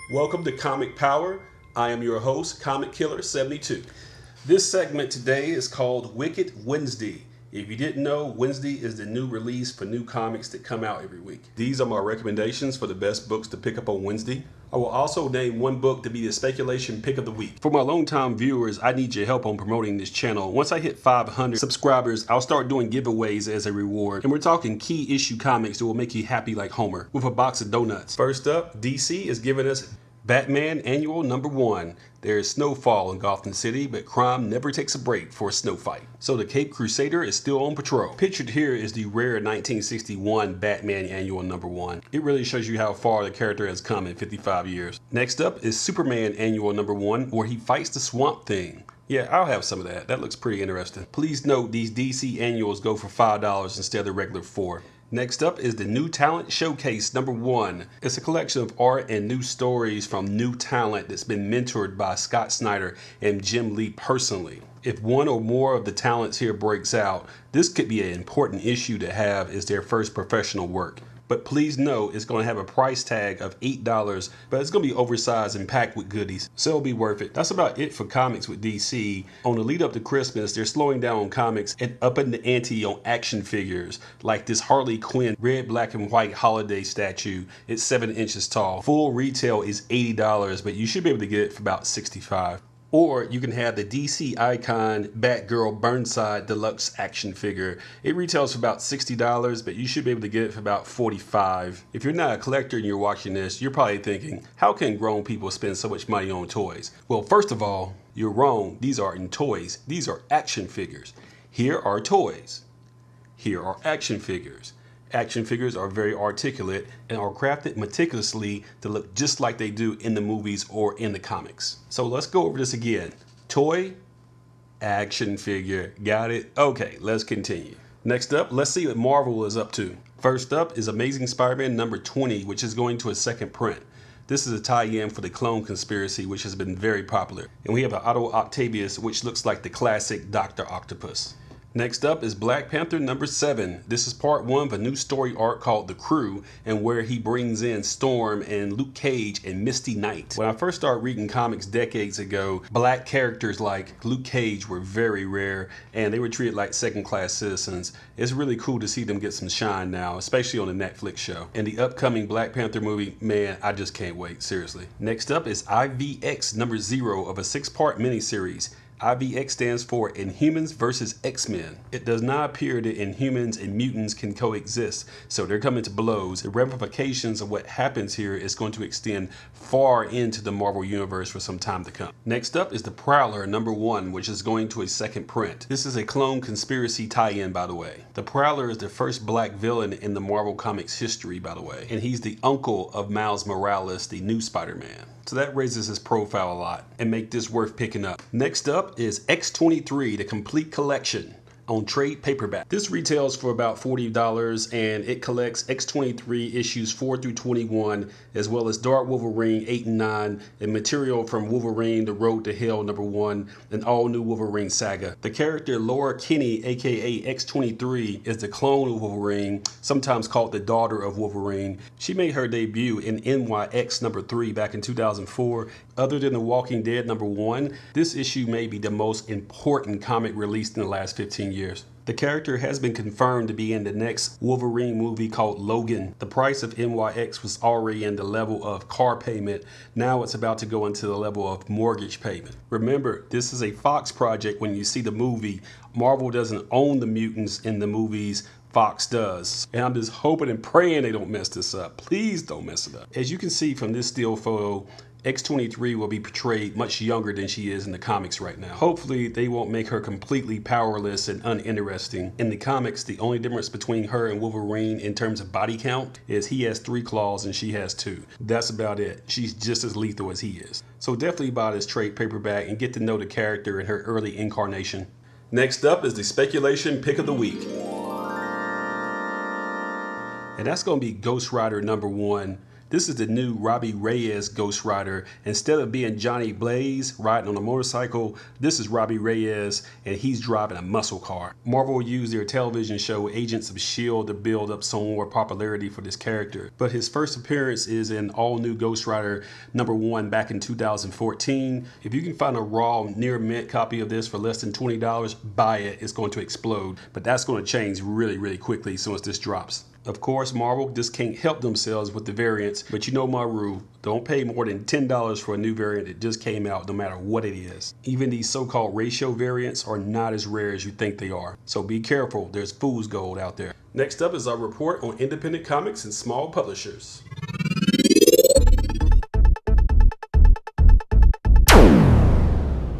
Welcome to Comic Power. I am your host, Comic Killer 72. This segment today is called Wicked Wednesday. If you didn't know, Wednesday is the new release for new comics that come out every week. These are my recommendations for the best books to pick up on Wednesday. I will also name one book to be the speculation pick of the week. For my longtime viewers, I need your help on promoting this channel. Once I hit 500 subscribers, I'll start doing giveaways as a reward. And we're talking key issue comics that will make you happy like Homer with a box of donuts. First up, DC is giving us Batman Annual #1. There is snowfall in Gotham City, but crime never takes a break for a snow fight. So the Caped Crusader is still on patrol. Pictured here is the rare 1961 Batman Annual #1. It really shows you how far the character has come in 55 years. Next up is Superman Annual #1, where he fights the Swamp Thing. Yeah, I'll have some of that. That looks pretty interesting. Please note these DC annuals go for $5 instead of the regular $4. Next up is the New Talent Showcase #1. It's a collection of art and new stories from new talent that's been mentored by Scott Snyder and Jim Lee personally. If one or more of the talents here breaks out, this could be an important issue to have as their first professional work. But please know it's going to have a price tag of $8, but it's going to be oversized and packed with goodies, so it'll be worth it. That's about it for comics with DC. On the lead up to Christmas, they're slowing down on comics and upping the ante on action figures, like this Harley Quinn red, black, and white holiday statue. It's 7 inches tall. Full retail is $80, but you should be able to get it for about $65. Or you can have the DC icon Batgirl Burnside Deluxe action figure. It retails for about $60, but you should be able to get it for about $45. If you're not a collector and you're watching this, you're probably thinking, how can grown people spend so much money on toys? Well, first of all, you're wrong. These aren't toys. These are action figures. Here are toys. Here are action figures. Action figures are very articulate and are crafted meticulously to look just like they do in the movies or in the comics. So let's go over this again. Toy, action figure. Got it? Okay, let's continue. Next up, let's see what Marvel is up to. First up is Amazing Spider-Man #20, which is going to a second print. This is a tie-in for the Clone Conspiracy, which has been very popular. And we have an Otto Octavius, which looks like the classic Dr. Octopus. Next up is Black Panther #7. This is part 1 of a new story arc called The Crew, and where he brings in Storm and Luke Cage and Misty Knight. When I first started reading comics decades ago, black characters like Luke Cage were very rare, and they were treated like second-class citizens. It's really cool to see them get some shine now, especially on the Netflix show. And the upcoming Black Panther movie, man, I just can't wait, seriously. Next up is IVX #0 of a 6-part miniseries. IVX stands for Inhumans vs. X-Men. It does not appear that Inhumans and mutants can coexist, so they're coming to blows. The ramifications of what happens here is going to extend far into the Marvel Universe for some time to come. Next up is the Prowler #1, which is going to a second print. This is a Clone Conspiracy tie-in, by the way. The Prowler is the first black villain in the Marvel Comics history, by the way, and he's the uncle of Miles Morales, the new Spider-Man. So that raises his profile a lot and make this worth picking up. Next up is X-23, the complete collection on trade paperback. This retails for about $40 and it collects X-23 issues 4 through 21, as well as Dark Wolverine 8 and 9, and material from Wolverine The Road to Hell #1, and all new Wolverine Saga. The character Laura Kinney, aka X-23, is the clone of Wolverine, sometimes called the daughter of Wolverine. She made her debut in NYX #3 back in 2004. Other than The Walking Dead #1, this issue may be the most important comic released in the last 15 years. The character has been confirmed to be in the next Wolverine movie called Logan. The price of NYX was already in the level of car payment. Now it's about to go into the level of mortgage payment. Remember, this is a Fox project when you see the movie. Marvel doesn't own the mutants in the movies. Fox does. And I'm just hoping and praying they don't mess this up. Please don't mess it up. As you can see from this still photo, X-23 will be portrayed much younger than she is in the comics right now. Hopefully they won't make her completely powerless and uninteresting. In the comics, the only difference between her and Wolverine in terms of body count is he has 3 claws and she has 2. That's about it. She's just as lethal as he is. So definitely buy this trade paperback and get to know the character in her early incarnation. Next up is the speculation pick of the week. And that's going to be Ghost Rider #1. This is the new Robbie Reyes Ghost Rider. Instead of being Johnny Blaze riding on a motorcycle, this is Robbie Reyes and he's driving a muscle car. Marvel used their television show Agents of S.H.I.E.L.D. to build up some more popularity for this character. But his first appearance is in all new Ghost Rider #1 back in 2014. If you can find a raw near mint copy of this for less than $20, buy it. It's going to explode. But that's going to change really quickly as soon as this drops. Of course, Marvel just can't help themselves with the variants, but you know my rule. Don't pay more than $10 for a new variant that just came out, no matter what it is. Even these so-called ratio variants are not as rare as you think they are. So be careful, there's fool's gold out there. Next up is our report on independent comics and small publishers.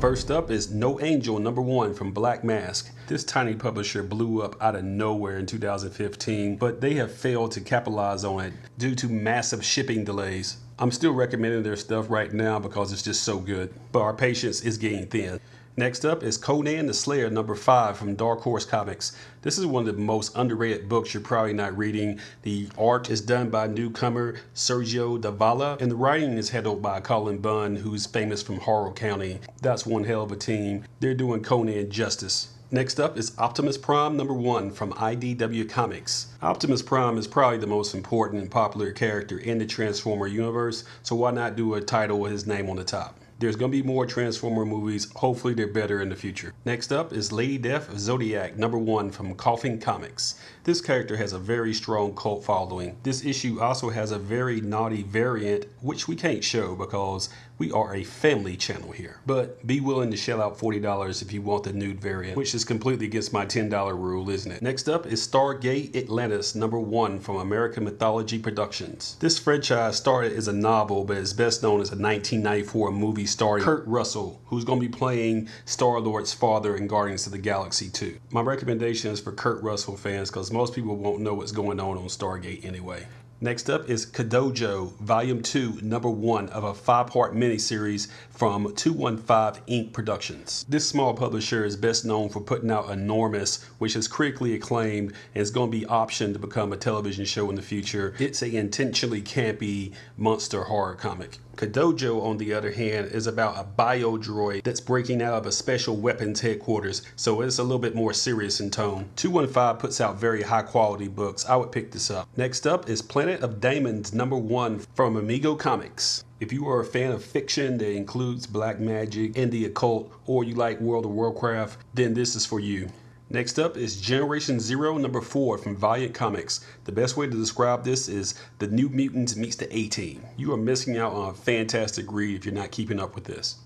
First up is No Angel #1 from Black Mask. This tiny publisher blew up out of nowhere in 2015, but they have failed to capitalize on it due to massive shipping delays. I'm still recommending their stuff right now because it's just so good, but our patience is getting thin. Next up is Conan the Slayer #5 from Dark Horse Comics. This is one of the most underrated books you're probably not reading. The art is done by newcomer Sergio Davala, and the writing is handled by Cullen Bunn, who's famous from Horror County. That's one hell of a team. They're doing Conan justice. Next up is Optimus Prime #1 from IDW Comics. Optimus Prime is probably the most important and popular character in the Transformer universe, so why not do a title with his name on the top? There's going to be more Transformer movies. Hopefully they're better in the future. Next up is Lady Death of Zodiac #1 from Coffin Comics. This character has a very strong cult following. This issue also has a very naughty variant, which we can't show because we are a family channel here. But be willing to shell out $40 if you want the nude variant, which is completely against my $10 rule, isn't it? Next up is Stargate Atlantis #1 from American Mythology Productions. This franchise started as a novel, but is best known as a 1994 movie starring Kurt Russell, who's going to be playing Star-Lord's father in Guardians of the Galaxy 2. My recommendation is for Kurt Russell fans because most people won't know what's going on Stargate anyway. Next up is Kadojo, Volume 2, #1 of a 5-part miniseries from 215 Inc. Productions. This small publisher is best known for putting out Enormous, which is critically acclaimed and is going to be optioned to become a television show in the future. It's an intentionally campy monster horror comic. Kadojo, on the other hand, is about a bio-droid that's breaking out of a special weapons headquarters, so it's a little bit more serious in tone. 215 puts out very high-quality books. I would pick this up. Next up is Planet of DAEMONS #1 from Amigo Comics. If you are a fan of fiction that includes black magic and the occult, or you like World of Warcraft, then this is for you. Next up is Generation Zero #4 from Valiant Comics. The best way to describe this is the New Mutants meets the A-Team. You are missing out on a fantastic read if you're not keeping up with this.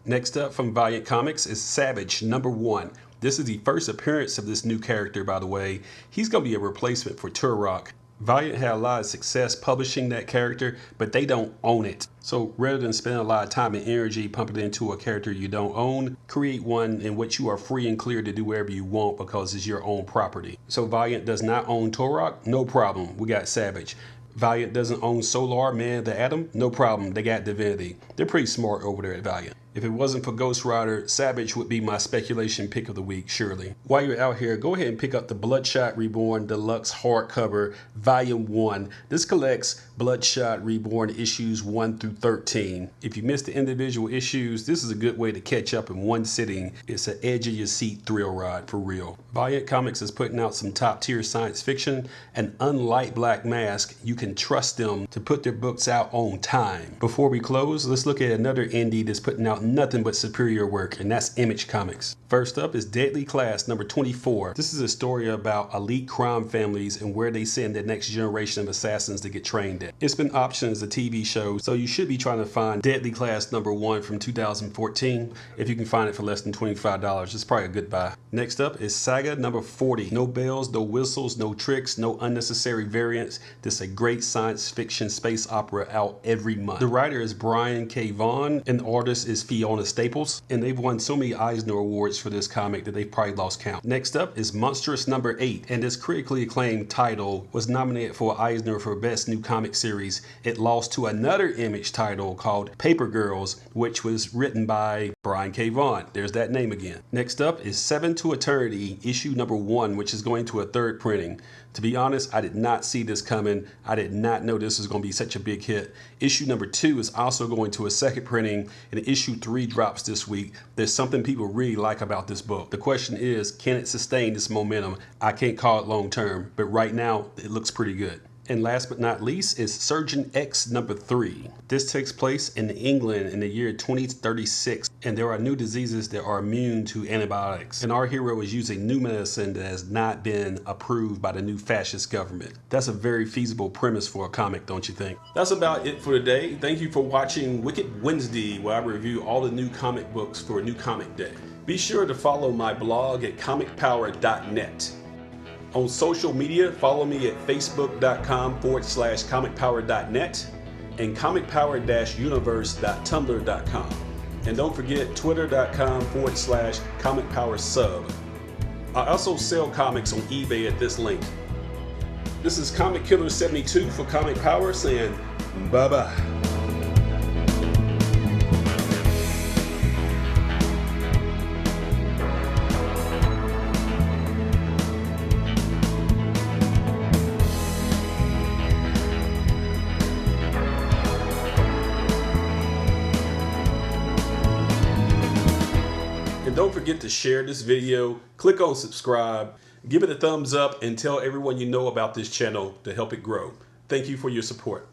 Next up from Valiant Comics is Savage #1. This is the first appearance of this new character, by the way. He's going to be a replacement for Turok. Valiant had a lot of success publishing that character, but they don't own it. So rather than spend a lot of time and energy pumping it into a character you don't own, create one in which you are free and clear to do whatever you want because it's your own property. So Valiant does not own Turok? No problem. We got Savage. Valiant doesn't own Solar, Man of the Atom? No problem. They got Divinity. They're pretty smart over there at Valiant. If it wasn't for Ghost Rider, Savage would be my speculation pick of the week, surely. While you're out here, go ahead and pick up the Bloodshot Reborn Deluxe hardcover, Volume 1. This collects Bloodshot Reborn issues 1 through 13. If you missed the individual issues, this is a good way to catch up in one sitting. It's an edge-of-your-seat thrill ride, for real. Valiant Comics is putting out some top-tier science fiction, and unlike Black Mask, you can trust them to put their books out on time. Before we close, let's look at another indie that's putting out nothing but superior work, and that's Image Comics. First up is Deadly Class #24. This is a story about elite crime families and where they send the next generation of assassins to get trained at. It's been optioned as a TV show, so you should be trying to find Deadly Class #1 from 2014. If you can find it for less than $25, it's probably a good buy. Next up is Saga #40. No bells, no whistles, no tricks, no unnecessary variants. This is a great science fiction space opera out every month. The writer is Brian K. Vaughan and the artist is Fiona Staples, and they've won so many Eisner Awards for this comic that they've probably lost count. Next up is Monstress #8, and this critically acclaimed title was nominated for Eisner for Best New Comic Series. It lost to another Image title called Paper Girls, which was written by Brian K. Vaughan. There's that name again. Next up is Seven to Eternity, issue #1, which is going to a third printing. To be honest, I did not see this coming. I did not know this was going to be such a big hit. Issue number 2 is also going to a second printing, and issue 3 drops this week. There's something people really like about this book. The question is, can it sustain this momentum? I can't call it long term, but right now it looks pretty good. And last but not least is Surgeon X number 3. This takes place in England in the year 2036, and there are new diseases that are immune to antibiotics. And our hero is using new medicine that has not been approved by the new fascist government. That's a very feasible premise for a comic, don't you think? That's about it for today. Thank you for watching Wicked Wednesday, where I review all the new comic books for a new comic day. Be sure to follow my blog at comicpower.net. On social media, follow me at facebook.com/comicpower.net and comicpower-universe.tumblr.com. And don't forget twitter.com/comicpowersub. I also sell comics on eBay at this link. This is Comic Killer 72 for Comic Power saying bye-bye. And don't forget to share this video, click on subscribe, give it a thumbs up, and tell everyone you know about this channel to help it grow. Thank you for your support.